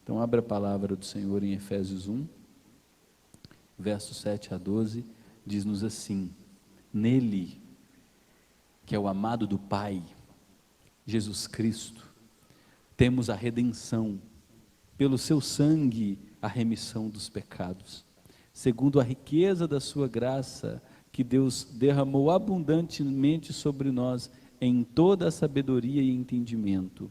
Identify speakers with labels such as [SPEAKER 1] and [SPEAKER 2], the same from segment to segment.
[SPEAKER 1] Então abra a palavra do Senhor em Efésios 1, versos 7 a 12, diz-nos assim: nele, que é o amado do Pai, Jesus Cristo, temos a redenção, pelo seu sangue, a remissão dos pecados, segundo a riqueza da sua graça, que Deus derramou abundantemente sobre nós, em toda a sabedoria e entendimento.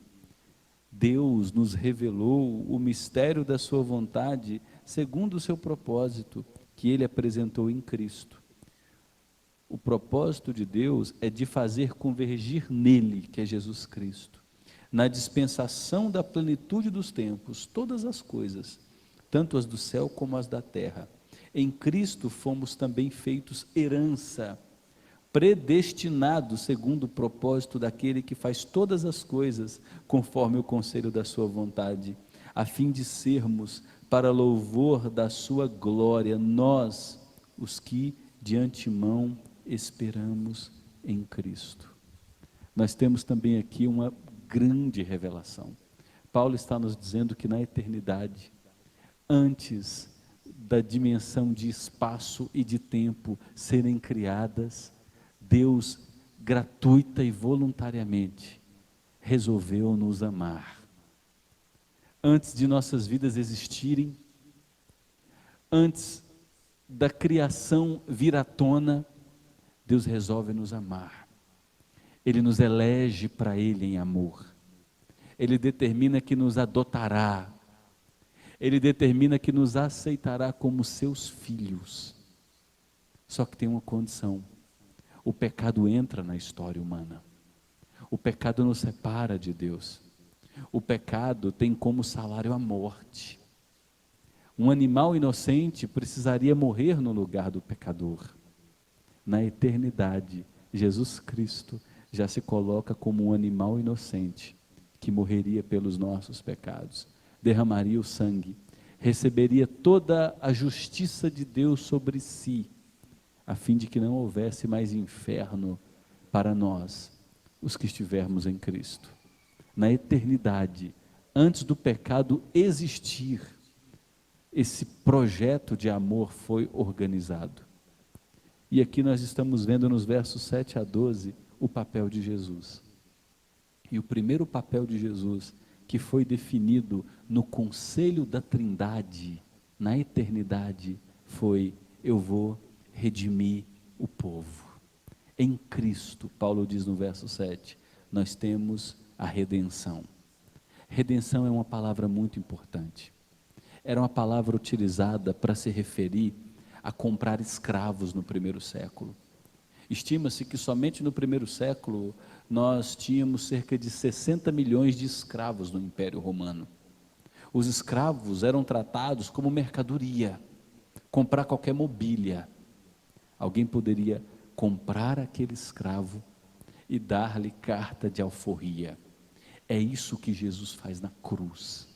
[SPEAKER 1] Deus nos revelou o mistério da sua vontade, segundo o seu propósito, que Ele apresentou em Cristo. O propósito de Deus é de fazer convergir nele, que é Jesus Cristo, na dispensação da plenitude dos tempos, todas as coisas, tanto as do céu como as da terra. Em Cristo fomos também feitos herança, predestinados segundo o propósito daquele que faz todas as coisas conforme o conselho da sua vontade, a fim de sermos para louvor da sua glória, nós, os que de antemão esperamos em Cristo. Nós temos também aqui uma grande revelação. Paulo está nos dizendo que na eternidade, antes da dimensão de espaço e de tempo serem criadas, Deus, gratuita e voluntariamente, resolveu nos amar. Antes de nossas vidas existirem, antes da criação vir à tona, Deus resolve nos amar. Ele nos elege para Ele em amor. Ele determina que nos adotará. Ele determina que nos aceitará como seus filhos. Só que tem uma condição: o pecado entra na história humana. O pecado nos separa de Deus. O pecado tem como salário a morte. Um animal inocente precisaria morrer no lugar do pecador. Na eternidade, Jesus Cristo já se coloca como um animal inocente, que morreria pelos nossos pecados, derramaria o sangue, receberia toda a justiça de Deus sobre si, a fim de que não houvesse mais inferno para nós, os que estivermos em Cristo. Na eternidade, antes do pecado existir, esse projeto de amor foi organizado. E aqui nós estamos vendo nos versos 7 a 12, o papel de Jesus. E o primeiro papel de Jesus, que foi definido no conselho da Trindade, na eternidade, foi: eu vou redimir o povo. Em Cristo, Paulo diz no verso 7, nós temos a redenção. Redenção é uma palavra muito importante. Era uma palavra utilizada para se referir a comprar escravos no primeiro século. Estima-se que somente no primeiro século nós tínhamos cerca de 60 milhões de escravos no Império Romano. Os escravos eram tratados como mercadoria, comprar qualquer mobília. Alguém poderia comprar aquele escravo e dar-lhe carta de alforria. É isso que Jesus faz na cruz.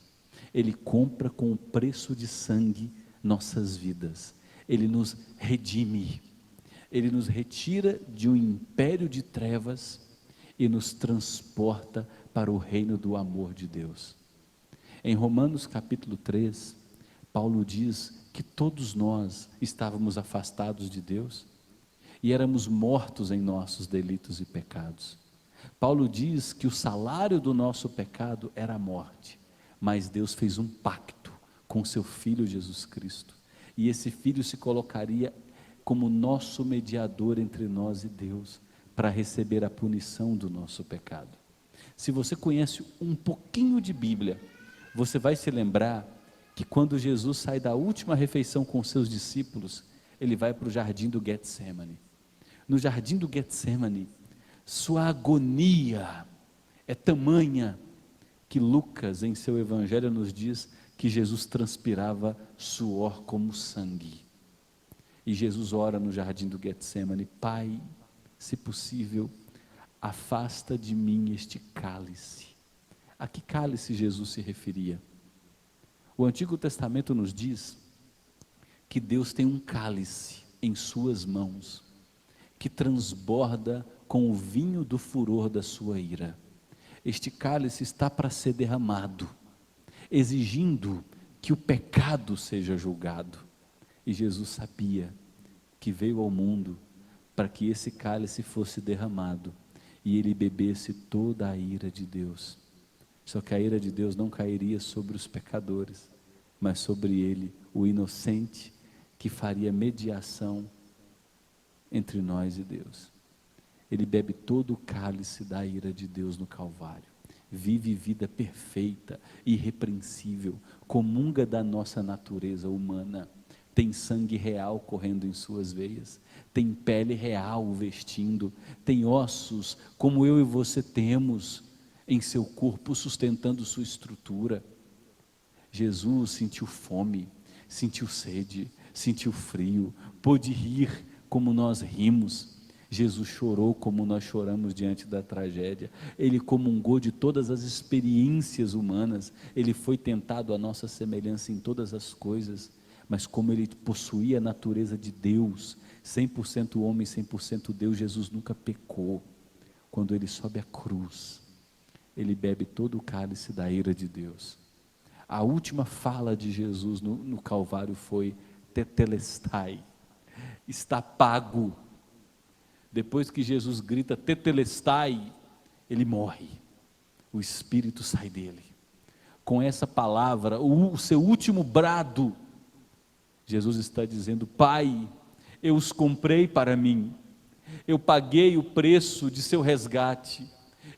[SPEAKER 1] Ele compra com o preço de sangue nossas vidas. Ele nos redime. Ele nos retira de um império de trevas e nos transporta para o reino do amor de Deus. Em Romanos capítulo 3, Paulo diz que todos nós estávamos afastados de Deus e éramos mortos em nossos delitos e pecados. Paulo diz que o salário do nosso pecado era a morte, mas Deus fez um pacto com seu Filho Jesus Cristo, e esse Filho se colocaria como nosso mediador entre nós e Deus, para receber a punição do nosso pecado. Se você conhece um pouquinho de Bíblia, você vai se lembrar que quando Jesus sai da última refeição com seus discípulos, ele vai para o jardim do Getsemane. No jardim do Getsemane, sua agonia é tamanha que Lucas, em seu evangelho, nos diz que Jesus transpirava suor como sangue. E Jesus ora no jardim do Getsemane: Pai, se possível, afasta de mim este cálice. A que cálice Jesus se referia? O Antigo Testamento nos diz que Deus tem um cálice em suas mãos, que transborda com o vinho do furor da sua ira. Este cálice está para ser derramado. exigindo que o pecado seja julgado. E Jesus sabia que veio ao mundo para que esse cálice fosse derramado e ele bebesse toda a ira de Deus. Só que a ira de Deus não cairia sobre os pecadores, mas sobre ele, o inocente, que faria mediação entre nós e Deus. Ele bebe todo o cálice da ira de Deus no Calvário, vive vida perfeita, irrepreensível, comunga da nossa natureza humana, tem sangue real correndo em suas veias, tem pele real o vestindo, tem ossos como eu e você temos em seu corpo, sustentando sua estrutura. Jesus sentiu fome, sentiu sede, sentiu frio, pôde rir como nós rimos. Jesus chorou como nós choramos diante da tragédia. Ele comungou de todas as experiências humanas. Ele foi tentado à nossa semelhança em todas as coisas, mas como ele possuía a natureza de Deus, 100% homem, 100% Deus, Jesus nunca pecou. Quando ele sobe à cruz, ele bebe todo o cálice da ira de Deus. A última fala de Jesus no Calvário foi: tetelestai, está pago. Depois que Jesus grita tetelestai, ele morre, o espírito sai dele. Com essa palavra, o seu último brado, Jesus está dizendo: Pai, eu os comprei para mim, eu paguei o preço de seu resgate,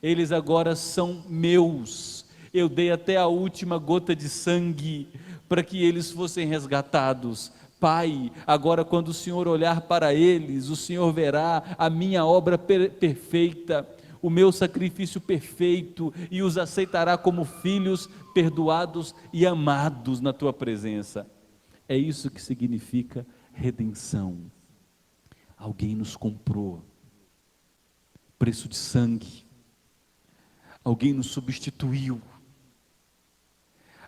[SPEAKER 1] eles agora são meus, eu dei até a última gota de sangue para que eles fossem resgatados. Pai, agora quando o Senhor olhar para eles, o Senhor verá a minha obra perfeita, o meu sacrifício perfeito, e os aceitará como filhos perdoados e amados na tua presença. É isso que significa redenção. Alguém nos comprou, preço de sangue, alguém nos substituiu,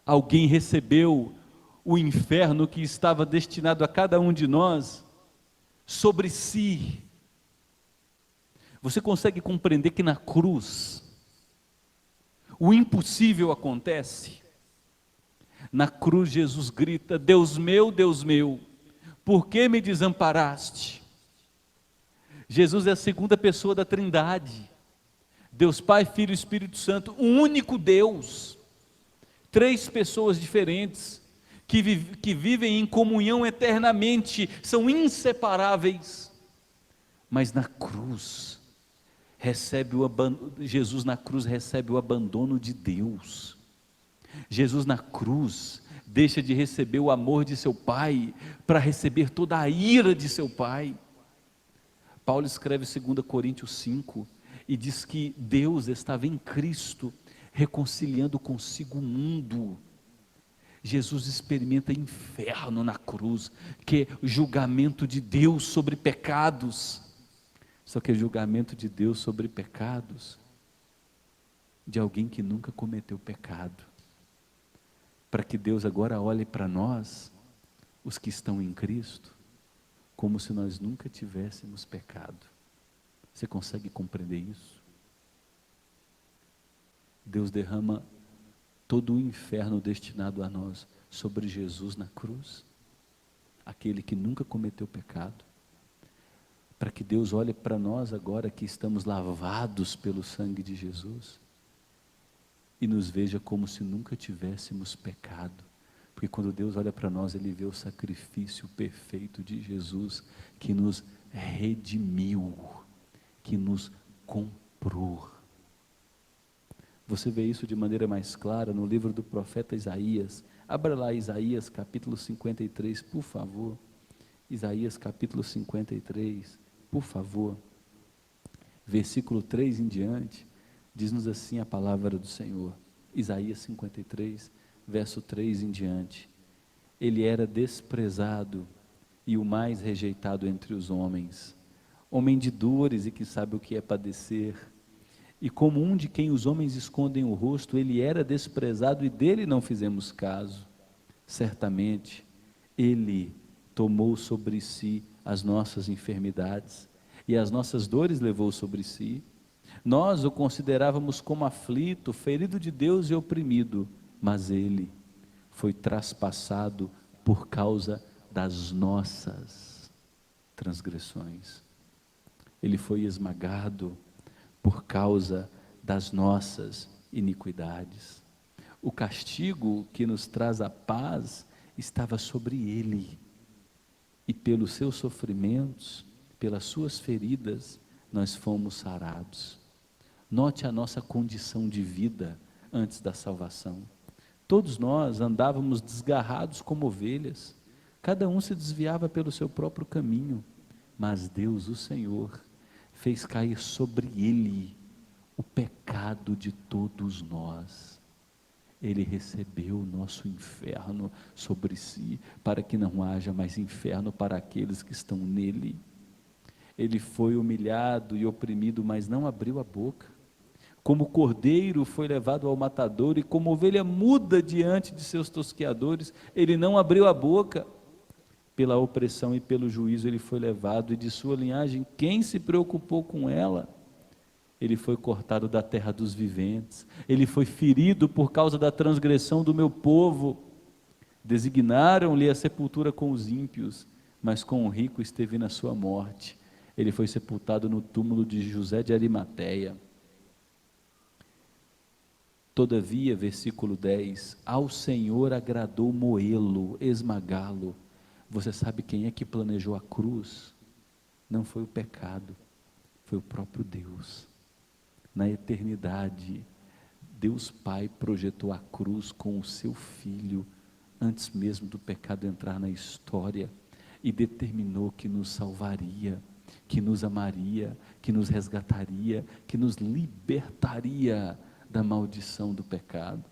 [SPEAKER 1] alguém recebeu o inferno que estava destinado a cada um de nós sobre si. Você consegue compreender que na cruz o impossível acontece? Na cruz Jesus grita: Deus meu, por que me desamparaste? Jesus é a segunda pessoa da Trindade, Deus Pai, Filho e Espírito Santo, um único Deus, três pessoas diferentes, que vivem em comunhão eternamente, são inseparáveis, mas na cruz, Jesus na cruz recebe o abandono de Deus. Jesus na cruz deixa de receber o amor de seu Pai para receber toda a ira de seu Pai. Paulo escreve 2 Coríntios 5 e diz que Deus estava em Cristo reconciliando consigo o mundo. Jesus experimenta inferno na cruz, que é o julgamento de Deus sobre pecados. Só que é julgamento de Deus sobre pecados de alguém que nunca cometeu pecado, para que Deus agora olhe para nós, os que estão em Cristo, como se nós nunca tivéssemos pecado. Você consegue compreender isso? Deus derrama todo o inferno destinado a nós sobre Jesus na cruz, aquele que nunca cometeu pecado, para que Deus olhe para nós agora que estamos lavados pelo sangue de Jesus e nos veja como se nunca tivéssemos pecado, porque quando Deus olha para nós, Ele vê o sacrifício perfeito de Jesus, que nos redimiu, que nos comprou. Você vê isso de maneira mais clara no livro do profeta Isaías. Abra lá Isaías capítulo 53, por favor. Isaías capítulo 53, por favor. Versículo 3 em diante, diz-nos assim a palavra do Senhor. Isaías 53, verso 3 em diante. Ele era desprezado e o mais rejeitado entre os homens, homem de dores e que sabe o que é padecer. E como um de quem os homens escondem o rosto, ele era desprezado e dele não fizemos caso. Certamente, ele tomou sobre si as nossas enfermidades e as nossas dores levou sobre si. Nós o considerávamos como aflito, ferido de Deus e oprimido. mas ele foi traspassado por causa das nossas transgressões. Ele foi esmagado por causa das nossas iniquidades. O castigo que nos traz a paz estava sobre ele, e pelos seus sofrimentos, pelas suas feridas, nós fomos sarados. Note a nossa condição de vida antes da salvação. Todos nós andávamos desgarrados como ovelhas, cada um se desviava pelo seu próprio caminho, mas Deus, o Senhor, fez cair sobre ele o pecado de todos nós. Ele recebeu o nosso inferno sobre si, para que não haja mais inferno para aqueles que estão nele. Ele foi humilhado e oprimido, mas não abriu a boca. Como cordeiro foi levado ao matador, e como ovelha muda diante de seus tosqueadores, ele não abriu a boca. Pela opressão e pelo juízo ele foi levado, e de sua linhagem quem se preocupou com ela? Ele foi cortado da terra dos viventes, ele foi ferido por causa da transgressão do meu povo. Designaram-lhe a sepultura com os ímpios, mas com o rico esteve na sua morte. Ele foi sepultado no túmulo de José de Arimateia. Todavia, versículo 10, ao Senhor agradou moê-lo, esmagá-lo. Você sabe quem é que planejou a cruz? Não foi o pecado, foi o próprio Deus. Na eternidade, Deus Pai projetou a cruz com o seu Filho, antes mesmo do pecado entrar na história, e determinou que nos salvaria, que nos amaria, que nos resgataria, que nos libertaria da maldição do pecado.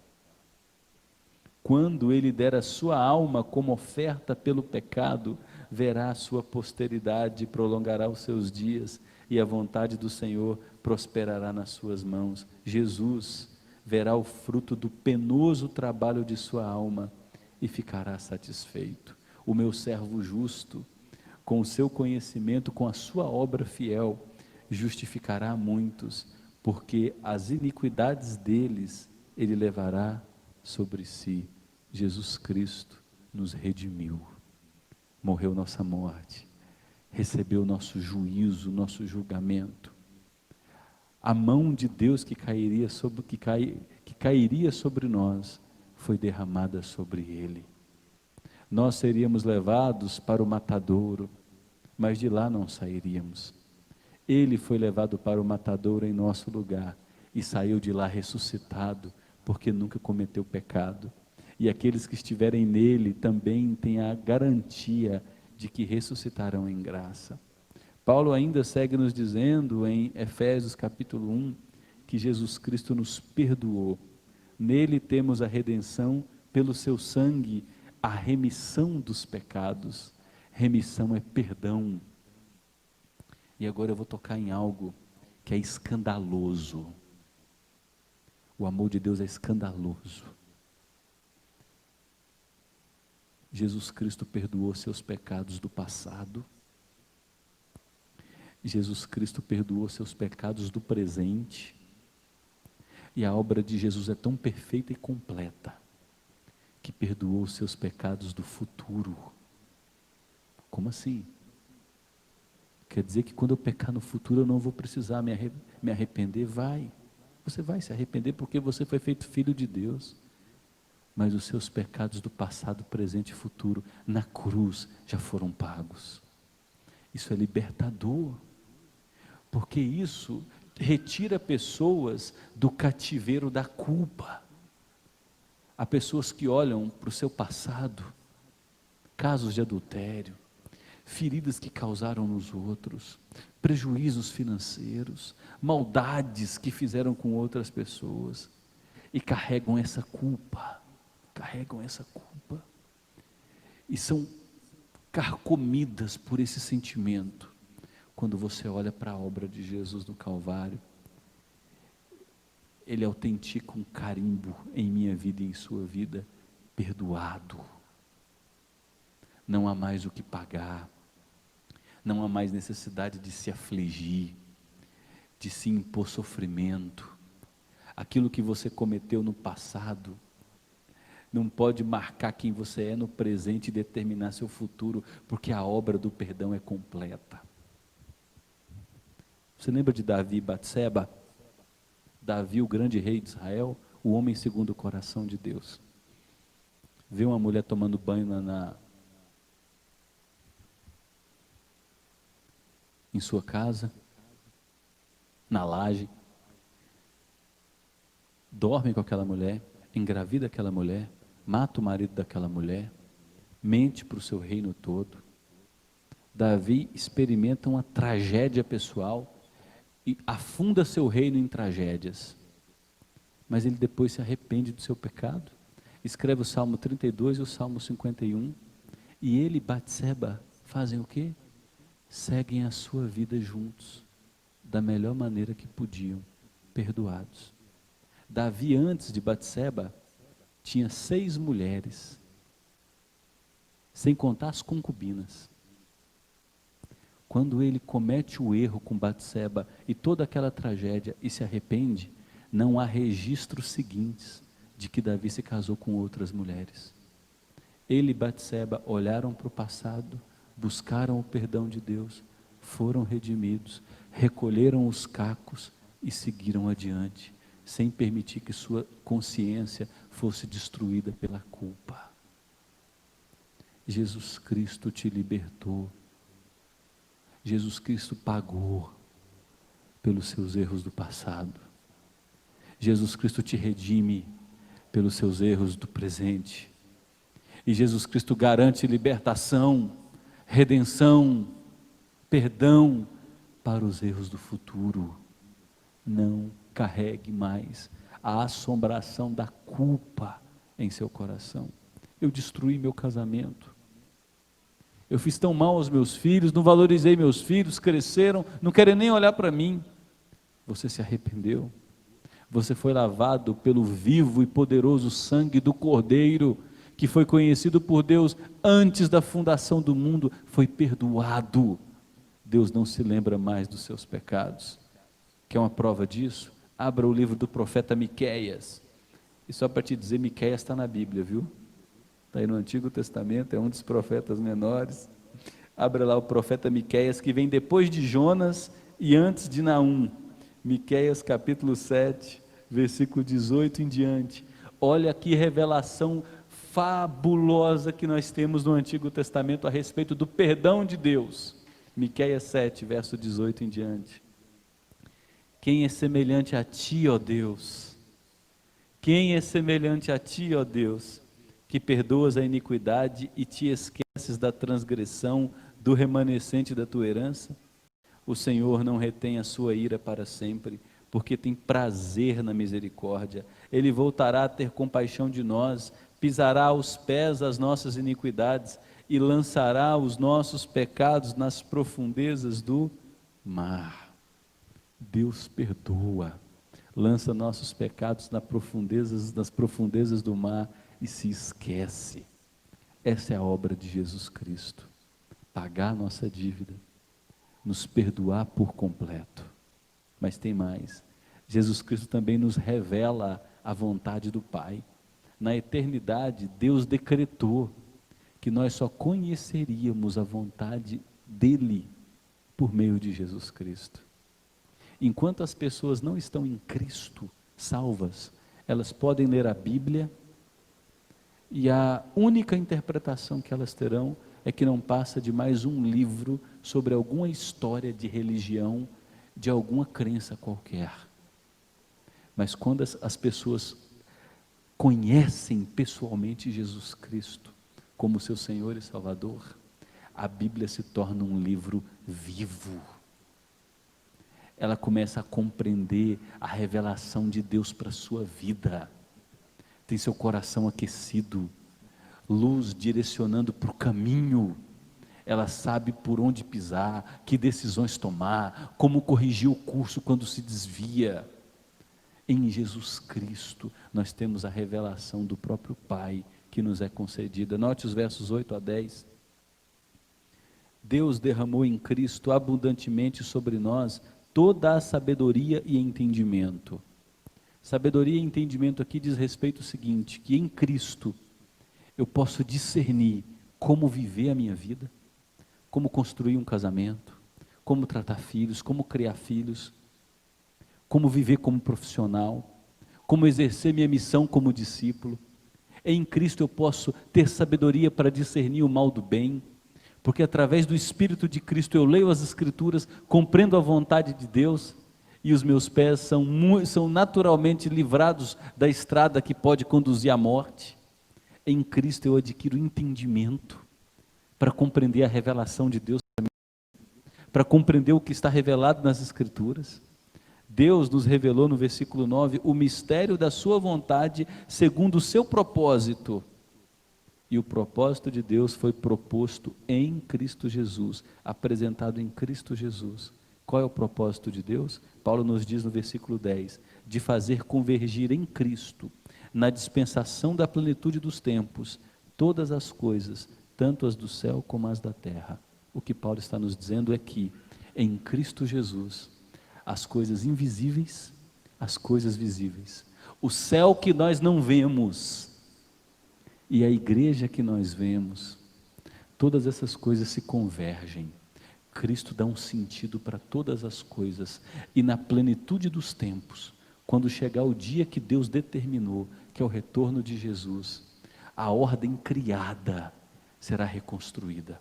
[SPEAKER 1] Quando ele der a sua alma como oferta pelo pecado, verá a sua posteridade, prolongará os seus dias, e a vontade do Senhor prosperará nas suas mãos. Jesus verá o fruto do penoso trabalho de sua alma e ficará satisfeito. O meu servo justo, com o seu conhecimento, com a sua obra fiel, justificará muitos, porque as iniquidades deles ele levará sobre si. Jesus Cristo nos redimiu, morreu nossa morte, recebeu nosso juízo, nosso julgamento. A mão de Deus que cairia sobre nós foi derramada sobre ele. Nós seríamos levados para o matadouro, mas de lá não sairíamos. Ele foi levado para o matadouro em nosso lugar e saiu de lá ressuscitado, porque nunca cometeu pecado. E aqueles que estiverem nele também têm a garantia de que ressuscitarão em graça. Paulo ainda segue nos dizendo em Efésios capítulo 1, que Jesus Cristo nos perdoou. Nele temos a redenção pelo seu sangue, a remissão dos pecados. Remissão é perdão. E agora eu vou tocar em algo que é escandaloso. O amor de Deus é escandaloso. Jesus Cristo perdoou seus pecados do passado. Jesus Cristo perdoou seus pecados do presente. E a obra de Jesus é tão perfeita e completa, que perdoou seus pecados do futuro. Como assim? Quer dizer que quando eu pecar no futuro eu não vou precisar me arrepender? Você vai se arrepender porque você foi feito filho de Deus. Mas os seus pecados do passado, presente e futuro, na cruz, já foram pagos. Isso é libertador, porque isso retira pessoas do cativeiro da culpa. Há pessoas que olham para o seu passado, casos de adultério, feridas que causaram nos outros, prejuízos financeiros, maldades que fizeram com outras pessoas, e carregam essa culpa, e são carcomidas por esse sentimento. Quando você olha para a obra de Jesus no Calvário, ele autentica um carimbo em minha vida e em sua vida: perdoado. Não há mais o que pagar, não há mais necessidade de se afligir, de se impor sofrimento. Aquilo que você cometeu no passado não pode marcar quem você é no presente e determinar seu futuro, porque a obra do perdão é completa. Você lembra de Davi e Batseba? Davi, o grande rei de Israel, o homem segundo o coração de Deus. Vê uma mulher tomando banho em sua casa, na laje, dorme com aquela mulher, engravida aquela mulher, mata o marido daquela mulher, mente para o seu reino todo. Davi experimenta uma tragédia pessoal e afunda seu reino em tragédias, mas ele depois se arrepende do seu pecado, escreve o Salmo 32 e o Salmo 51, e ele e Batseba fazem o quê? Seguem a sua vida juntos, da melhor maneira que podiam, perdoados. Davi, antes de Batseba, tinha 6 mulheres, sem contar as concubinas. Quando ele comete o erro com Batseba e toda aquela tragédia e se arrepende, não há registros seguintes de que Davi se casou com outras mulheres. Ele e Batseba olharam para o passado, buscaram o perdão de Deus, foram redimidos, recolheram os cacos e seguiram adiante, sem permitir que sua consciência fosse destruída pela culpa. Jesus Cristo te libertou. Jesus Cristo pagou pelos seus erros do passado. Jesus Cristo te redime pelos seus erros do presente. E Jesus Cristo garante libertação, redenção, perdão para os erros do futuro. Não carregue mais a assombração da culpa em seu coração. Eu destruí meu casamento. Eu fiz tão mal aos meus filhos, não valorizei meus filhos, cresceram, não querem nem olhar para mim. Você se arrependeu. Você foi lavado pelo vivo e poderoso sangue do Cordeiro, que foi conhecido por Deus antes da fundação do mundo, foi perdoado. Deus não se lembra mais dos seus pecados. Quer uma prova disso? Abra o livro do profeta Miqueias. E só para te dizer, Miqueias está na Bíblia, viu? Está aí no Antigo Testamento, é um dos profetas menores. Abra lá o profeta Miqueias, que vem depois de Jonas e antes de Naum. Miqueias capítulo 7, versículo 18 em diante. Olha que revelação fabulosa que nós temos no Antigo Testamento a respeito do perdão de Deus. Miqueias 7, verso 18 em diante. Quem é semelhante a ti, ó Deus? Quem é semelhante a ti, ó Deus, que perdoas a iniquidade e te esqueces da transgressão do remanescente da tua herança? O Senhor não retém a sua ira para sempre, porque tem prazer na misericórdia. Ele voltará a ter compaixão de nós, pisará aos pés as nossas iniquidades e lançará os nossos pecados nas profundezas do mar. Deus perdoa, lança nossos pecados nas profundezas do mar e se esquece. Essa é a obra de Jesus Cristo, pagar a nossa dívida, nos perdoar por completo. Mas tem mais, Jesus Cristo também nos revela a vontade do Pai. Na eternidade, Deus decretou que nós só conheceríamos a vontade dEle por meio de Jesus Cristo. Enquanto as pessoas não estão em Cristo, salvas, elas podem ler a Bíblia e a única interpretação que elas terão é que não passa de mais um livro sobre alguma história de religião, de alguma crença qualquer. Mas quando as pessoas conhecem pessoalmente Jesus Cristo como seu Senhor e Salvador, a Bíblia se torna um livro vivo. Ela começa a compreender a revelação de Deus para a sua vida, tem seu coração aquecido, luz direcionando para o caminho, ela sabe por onde pisar, que decisões tomar, como corrigir o curso quando se desvia. Em Jesus Cristo nós temos a revelação do próprio Pai que nos é concedida. Note os versos 8 a 10. Deus derramou em Cristo abundantemente sobre nós toda a sabedoria e entendimento. Sabedoria e entendimento aqui diz respeito ao seguinte, que em Cristo eu posso discernir como viver a minha vida, como construir um casamento, como tratar filhos, como criar filhos, como viver como profissional, como exercer minha missão como discípulo. Em Cristo eu posso ter sabedoria para discernir o mal do bem, porque através do Espírito de Cristo eu leio as Escrituras, compreendo a vontade de Deus, e os meus pés são naturalmente livrados da estrada que pode conduzir à morte. Em Cristo eu adquiro entendimento para compreender a revelação de Deus para mim, para compreender o que está revelado nas Escrituras. Deus nos revelou no versículo 9 o mistério da sua vontade segundo o seu propósito. E o propósito de Deus foi proposto em Cristo Jesus, apresentado em Cristo Jesus. Qual é o propósito de Deus? Paulo nos diz no versículo 10, de fazer convergir em Cristo, na dispensação da plenitude dos tempos, todas as coisas, tanto as do céu como as da terra. O que Paulo está nos dizendo é que, em Cristo Jesus, as coisas invisíveis, as coisas visíveis, o céu que nós não vemos, e a igreja que nós vemos, todas essas coisas se convergem. Cristo dá um sentido para todas as coisas, e na plenitude dos tempos, quando chegar o dia que Deus determinou, que é o retorno de Jesus, a ordem criada será reconstruída,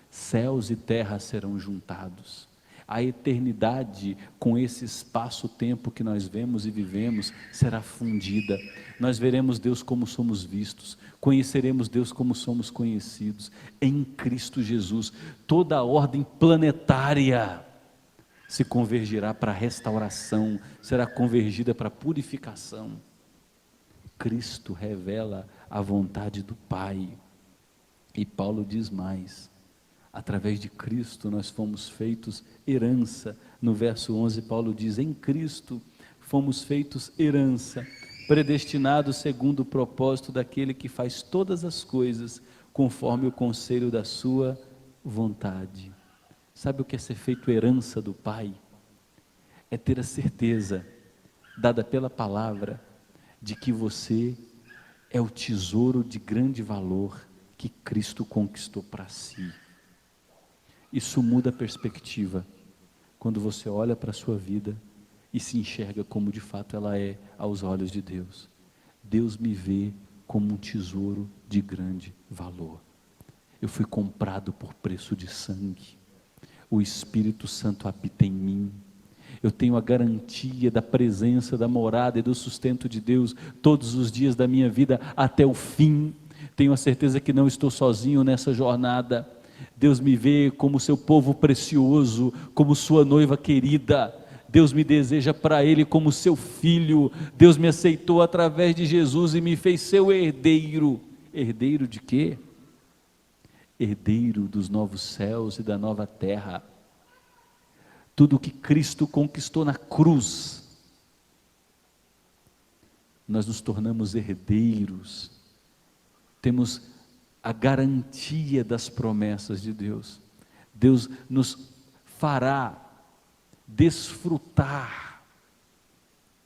[SPEAKER 1] céus e terra serão juntados, a eternidade com esse espaço-tempo que nós vemos e vivemos será fundida, nós veremos Deus como somos vistos, conheceremos Deus como somos conhecidos, em Cristo Jesus, toda a ordem planetária se convergirá para a restauração, será convergida para a purificação. Cristo revela a vontade do Pai, e Paulo diz mais, através de Cristo nós fomos feitos herança. No verso 11 Paulo diz, em Cristo fomos feitos herança, predestinados segundo o propósito daquele que faz todas as coisas conforme o conselho da sua vontade. Sabe o que é ser feito herança do Pai? É ter a certeza, dada pela palavra, de que você é o tesouro de grande valor que Cristo conquistou para si. Isso muda a perspectiva, quando você olha para a sua vida e se enxerga como de fato ela é aos olhos de Deus. Deus me vê como um tesouro de grande valor. Eu fui comprado por preço de sangue, o Espírito Santo habita em mim, eu tenho a garantia da presença, da morada e do sustento de Deus todos os dias da minha vida até o fim. Tenho a certeza que não estou sozinho nessa jornada. Deus me vê como seu povo precioso, como sua noiva querida. Deus me deseja para Ele como seu filho. Deus me aceitou através de Jesus e me fez seu herdeiro. Herdeiro de quê? Herdeiro dos novos céus e da nova terra. Tudo que Cristo conquistou na cruz, nós nos tornamos herdeiros, temos a garantia das promessas de Deus. Deus nos fará desfrutar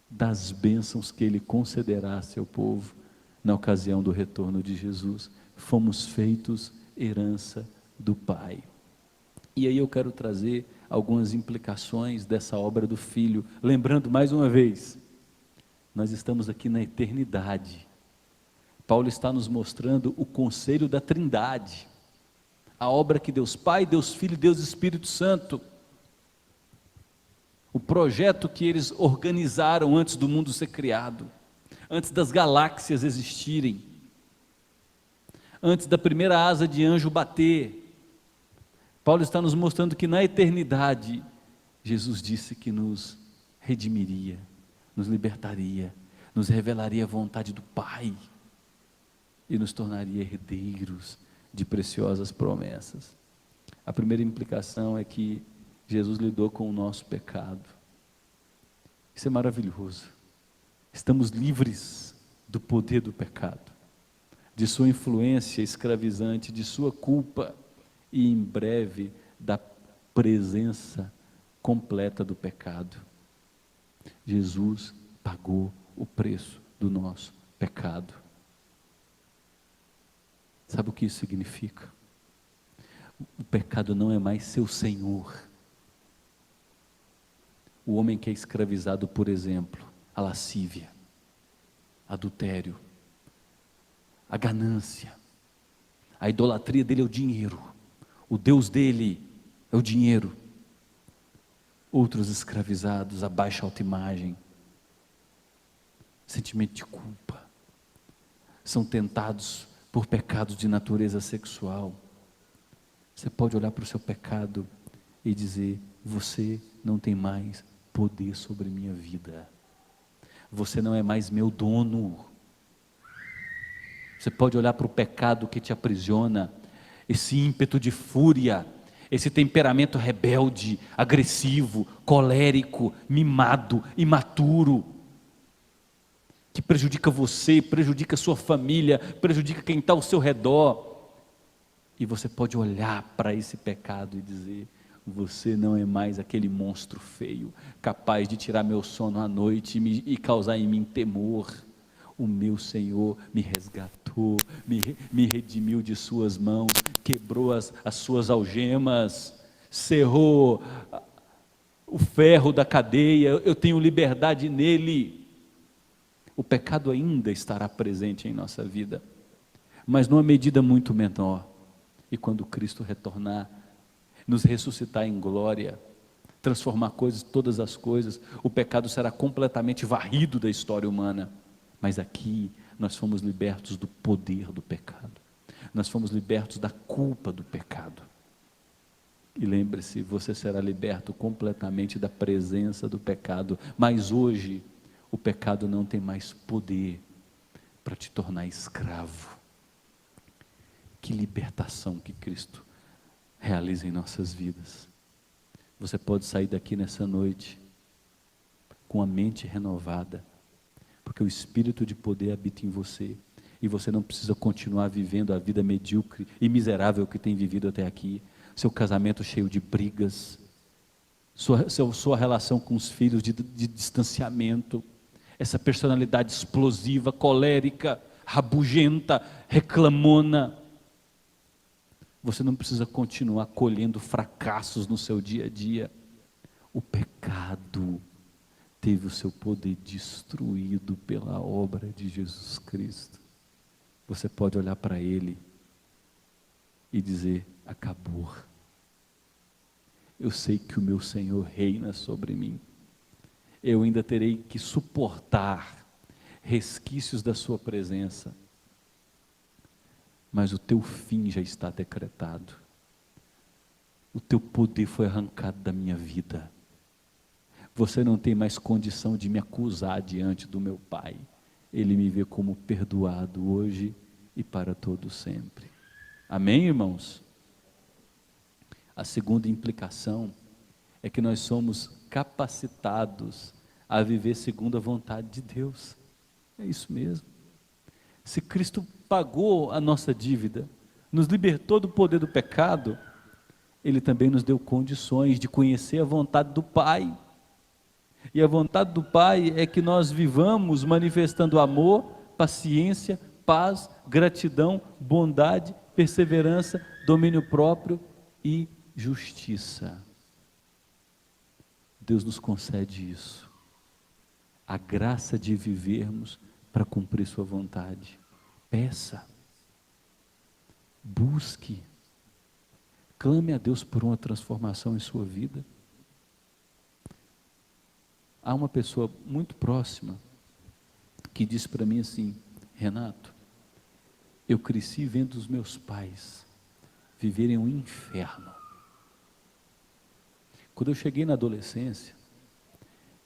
[SPEAKER 1] das bênçãos que Ele concederá a seu povo na ocasião do retorno de Jesus. Fomos feitos herança do Pai. E aí eu quero trazer algumas implicações dessa obra do Filho, lembrando mais uma vez, nós estamos aqui na eternidade. Paulo está nos mostrando o conselho da Trindade, a obra que Deus Pai, Deus Filho e Deus Espírito Santo, o projeto que eles organizaram antes do mundo ser criado, antes das galáxias existirem, antes da primeira asa de anjo bater. Paulo está nos mostrando que na eternidade, Jesus disse que nos redimiria, nos libertaria, nos revelaria a vontade do Pai, e nos tornaria herdeiros de preciosas promessas. A primeira implicação é que Jesus lidou com o nosso pecado. Isso é maravilhoso. Estamos livres do poder do pecado, de sua influência escravizante, de sua culpa, e em breve da presença completa do pecado. Jesus pagou o preço do nosso pecado. Sabe o que isso significa? O pecado não é mais seu senhor. O homem que é escravizado, por exemplo, à lascívia, adultério, a ganância, a idolatria dele é o dinheiro, o Deus dele é o dinheiro. Outros escravizados, a baixa autoimagem, sentimento de culpa, são tentados por pecados de natureza sexual. Você pode olhar para o seu pecado e dizer: você não tem mais poder sobre minha vida, você não é mais meu dono. Você pode olhar para o pecado que te aprisiona, esse ímpeto de fúria, esse temperamento rebelde, agressivo, colérico, mimado, imaturo, que prejudica você, prejudica sua família, prejudica quem está ao seu redor. E você pode olhar para esse pecado e dizer: você não é mais aquele monstro feio, capaz de tirar meu sono à noite e causar em mim temor. O meu Senhor me resgatou, me redimiu de suas mãos, quebrou as suas algemas, cerrou o ferro da cadeia, eu tenho liberdade nele. O pecado ainda estará presente em nossa vida, mas numa medida muito menor. E quando Cristo retornar, nos ressuscitar em glória, transformar todas as coisas, o pecado será completamente varrido da história humana. Mas aqui nós fomos libertos do poder do pecado, nós fomos libertos da culpa do pecado. E lembre-se, você será liberto completamente da presença do pecado. Mas hoje o pecado não tem mais poder para te tornar escravo. Que libertação que Cristo realiza em nossas vidas. Você pode sair daqui nessa noite com a mente renovada, porque o Espírito de poder habita em você, e você não precisa continuar vivendo a vida medíocre e miserável que tem vivido até aqui. Seu casamento cheio de brigas, sua relação com os filhos de distanciamento, essa personalidade explosiva, colérica, rabugenta, reclamona. Você não precisa continuar colhendo fracassos no seu dia a dia. O pecado teve o seu poder destruído pela obra de Jesus Cristo. Você pode olhar para Ele e dizer: acabou. Eu sei que o meu Senhor reina sobre mim. Eu ainda terei que suportar resquícios da sua presença, mas o teu fim já está decretado. O teu poder foi arrancado da minha vida. Você não tem mais condição de me acusar diante do meu Pai. Ele me vê como perdoado hoje e para todo sempre. Amém, irmãos? A segunda implicação é que nós somos capacitados a viver segundo a vontade de Deus. É isso mesmo. Se Cristo pagou a nossa dívida, nos libertou do poder do pecado, Ele também nos deu condições de conhecer a vontade do Pai. E a vontade do Pai é que nós vivamos manifestando amor, paciência, paz, gratidão, bondade, perseverança, domínio próprio e justiça. Deus nos concede isso, a graça de vivermos para cumprir sua vontade. Peça, busque, clame a Deus por uma transformação em sua vida. Há uma pessoa muito próxima que disse para mim assim: Renato, eu cresci vendo os meus pais viverem um inferno. Quando eu cheguei na adolescência,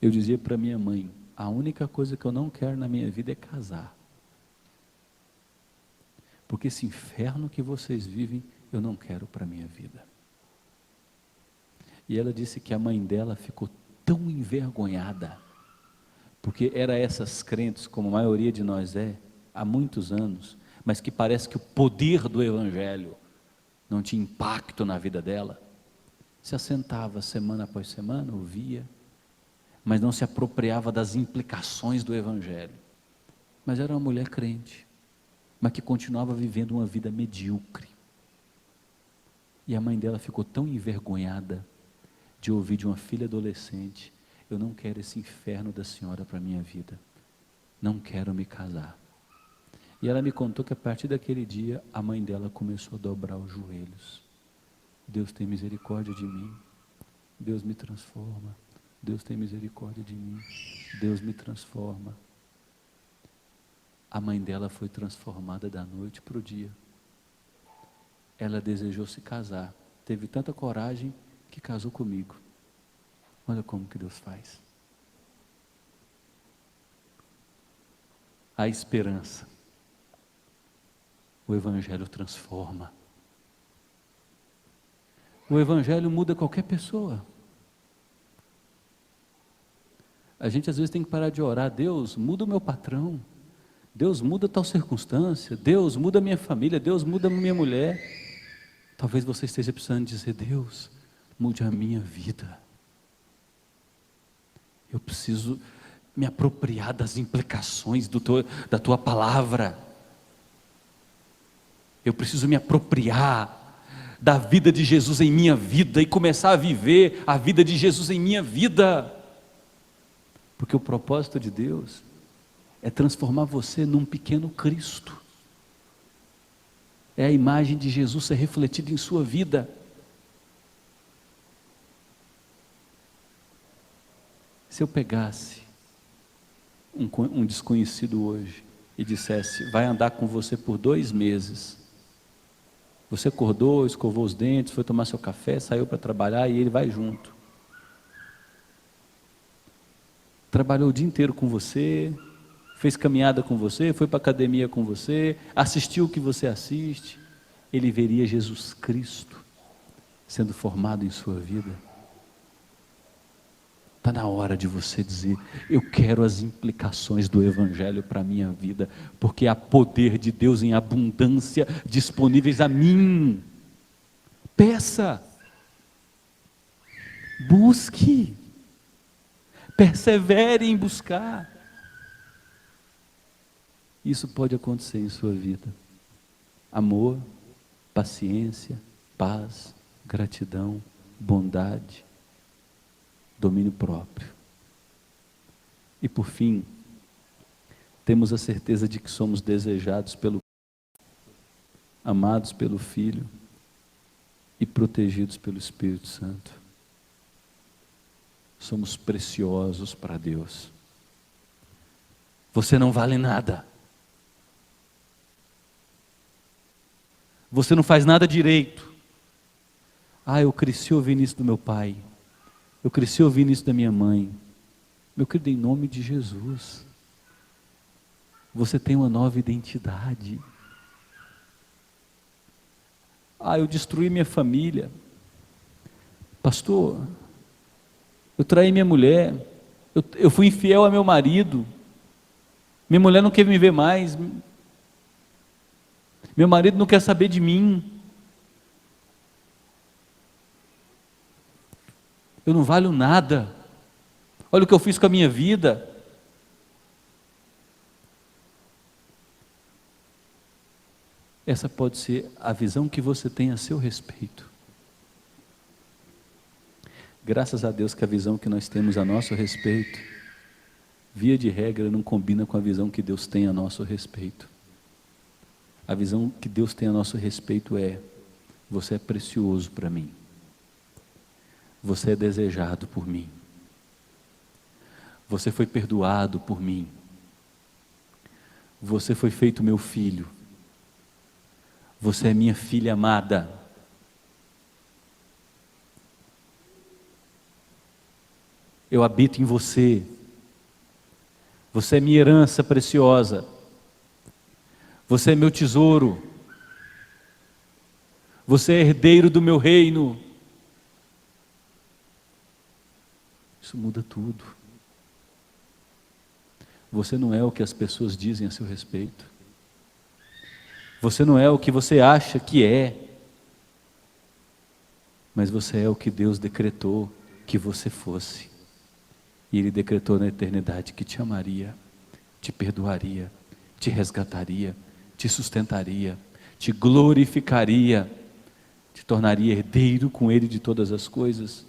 [SPEAKER 1] eu dizia para minha mãe: a única coisa que eu não quero na minha vida é casar, porque esse inferno que vocês vivem, eu não quero para a minha vida. E ela disse que a mãe dela ficou tão envergonhada, porque era essas crentes, como a maioria de nós há muitos anos, mas que parece que o poder do Evangelho não tinha impacto na vida dela. Se assentava semana após semana, ouvia, mas não se apropriava das implicações do Evangelho. Mas era uma mulher crente. mas que continuava vivendo uma vida medíocre. E a mãe dela ficou tão envergonhada de ouvir de uma filha adolescente: eu não quero esse inferno da senhora para a minha vida, não quero me casar. E ela me contou que a partir daquele dia, a mãe dela começou a dobrar os joelhos: Deus tem misericórdia de mim, Deus me transforma, Deus tem misericórdia de mim, Deus me transforma. A mãe dela foi transformada da noite para o dia. Ela desejou se casar, teve tanta coragem que casou comigo. Olha como que Deus faz. Há esperança. O Evangelho transforma. O Evangelho muda qualquer pessoa. A gente às vezes tem que parar de orar: Deus, muda o meu patrão, Deus, muda tal circunstância, Deus, muda a minha família, Deus, muda a minha mulher. Talvez você esteja precisando dizer: Deus, mude a minha vida. Eu preciso me apropriar das implicações da tua palavra. Eu preciso me apropriar da vida de Jesus em minha vida e começar a viver a vida de Jesus em minha vida. Porque o propósito de Deus é transformar você num pequeno Cristo. É a imagem de Jesus ser refletida em sua vida. Se eu pegasse um desconhecido hoje e dissesse: vai andar com você por 2 meses. Você acordou, escovou os dentes, foi tomar seu café, saiu para trabalhar e ele vai junto. Trabalhou o dia inteiro com você, fez caminhada com você, foi para a academia com você, assistiu o que você assiste. Ele veria Jesus Cristo sendo formado em sua vida. Está na hora de você dizer: eu quero as implicações do Evangelho para a minha vida, porque há poder de Deus em abundância disponíveis a mim. Peça, busque, persevere em buscar. Isso pode acontecer em sua vida. Amor, paciência, paz, gratidão, bondade, domínio próprio. E por fim, temos a certeza de que somos desejados pelo amados pelo Filho e protegidos pelo Espírito Santo. Somos preciosos para Deus. Você não vale nada. Você não faz nada direito. Eu cresci ouvindo isso do meu pai. Eu cresci ouvindo isso da minha mãe. Meu querido, em nome de Jesus, você tem uma nova identidade. Eu destruí minha família. Pastor, eu traí minha mulher. Eu fui infiel a meu marido. Minha mulher não quer me ver mais. Meu marido não quer saber de mim. Eu não valho nada. Olha o que eu fiz com a minha vida. Essa pode ser a visão que você tem a seu respeito. Graças a Deus que a visão que nós temos a nosso respeito, via de regra, não combina com a visão que Deus tem a nosso respeito. A visão que Deus tem a nosso respeito é: você é precioso para mim. Você é desejado por mim. Você foi perdoado por mim. Você foi feito meu filho. Você é minha filha amada. Eu habito em você. Você é minha herança preciosa. Você é meu tesouro. Você é herdeiro do meu reino. Isso muda tudo. Você não é o que as pessoas dizem a seu respeito. Você não é o que você acha que é. Mas você é o que Deus decretou que você fosse. E Ele decretou na eternidade que te amaria, te perdoaria, te resgataria, te sustentaria, te glorificaria, te tornaria herdeiro com Ele de todas as coisas,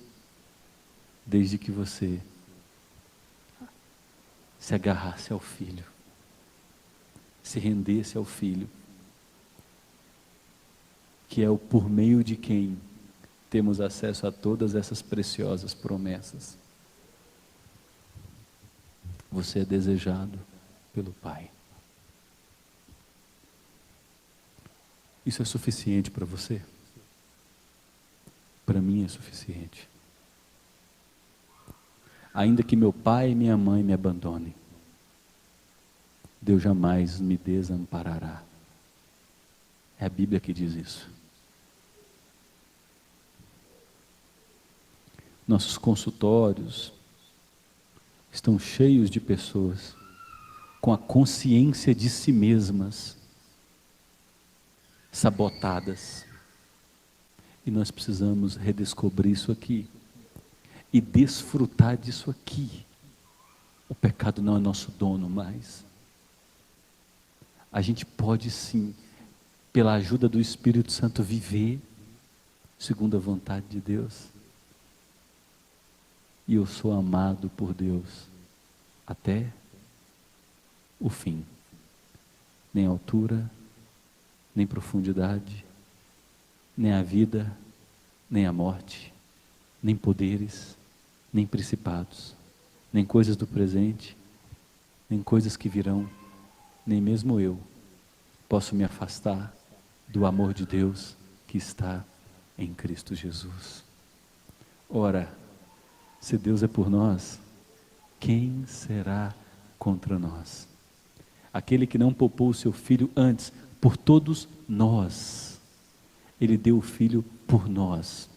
[SPEAKER 1] desde que você se agarrasse ao Filho, se rendesse ao Filho, que é o por meio de quem temos acesso a todas essas preciosas promessas. Você é desejado pelo Pai. Isso é suficiente para você? Para mim é suficiente. Ainda que meu pai e minha mãe me abandonem, Deus jamais me desamparará. É a Bíblia que diz isso. Nossos consultórios estão cheios de pessoas com a consciência de si mesmas sabotadas. E nós precisamos redescobrir isso aqui e desfrutar disso aqui. O pecado não é nosso dono mais. A gente pode sim, pela ajuda do Espírito Santo, viver segundo a vontade de Deus. E eu sou amado por Deus até o fim. Nem altura, nem profundidade, nem a vida, nem a morte, nem poderes, nem principados, nem coisas do presente, nem coisas que virão, nem mesmo eu posso me afastar do amor de Deus que está em Cristo Jesus. Ora, se Deus é por nós, quem será contra nós? Aquele que não poupou o seu Filho antes, por todos nós, Ele deu o Filho por nós.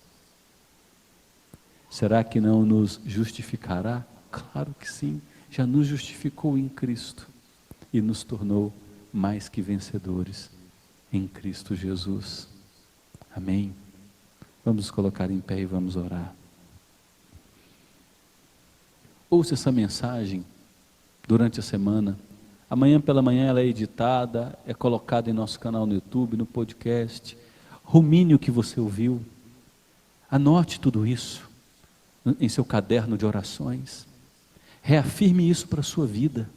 [SPEAKER 1] Será que não nos justificará? Claro que sim, já nos justificou em Cristo e nos tornou mais que vencedores em Cristo Jesus. Amém? Vamos nos colocar em pé e vamos orar. Ouça essa mensagem durante a semana. Amanhã pela manhã ela é editada, é colocada em nosso canal no YouTube, no podcast. Rumine o que você ouviu. Anote tudo isso em seu caderno de orações. Reafirme isso para a sua vida.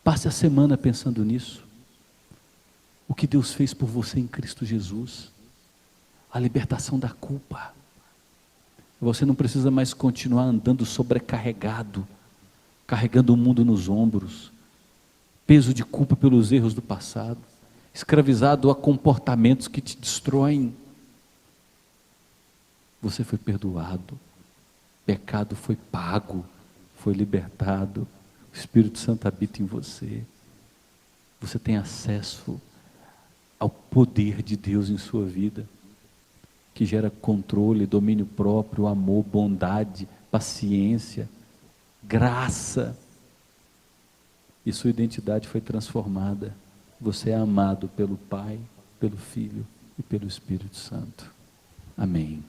[SPEAKER 1] Passe a semana pensando nisso. O que Deus fez por você em Cristo Jesus. A libertação da culpa. Você não precisa mais continuar andando sobrecarregado, carregando o mundo nos ombros, peso de culpa pelos erros do passado, escravizado a comportamentos que te destroem. Você foi perdoado, pecado foi pago, foi libertado, o Espírito Santo habita em você. Você tem acesso ao poder de Deus em sua vida, que gera controle, domínio próprio, amor, bondade, paciência, graça. E sua identidade foi transformada. Você é amado pelo Pai, pelo Filho e pelo Espírito Santo. Amém.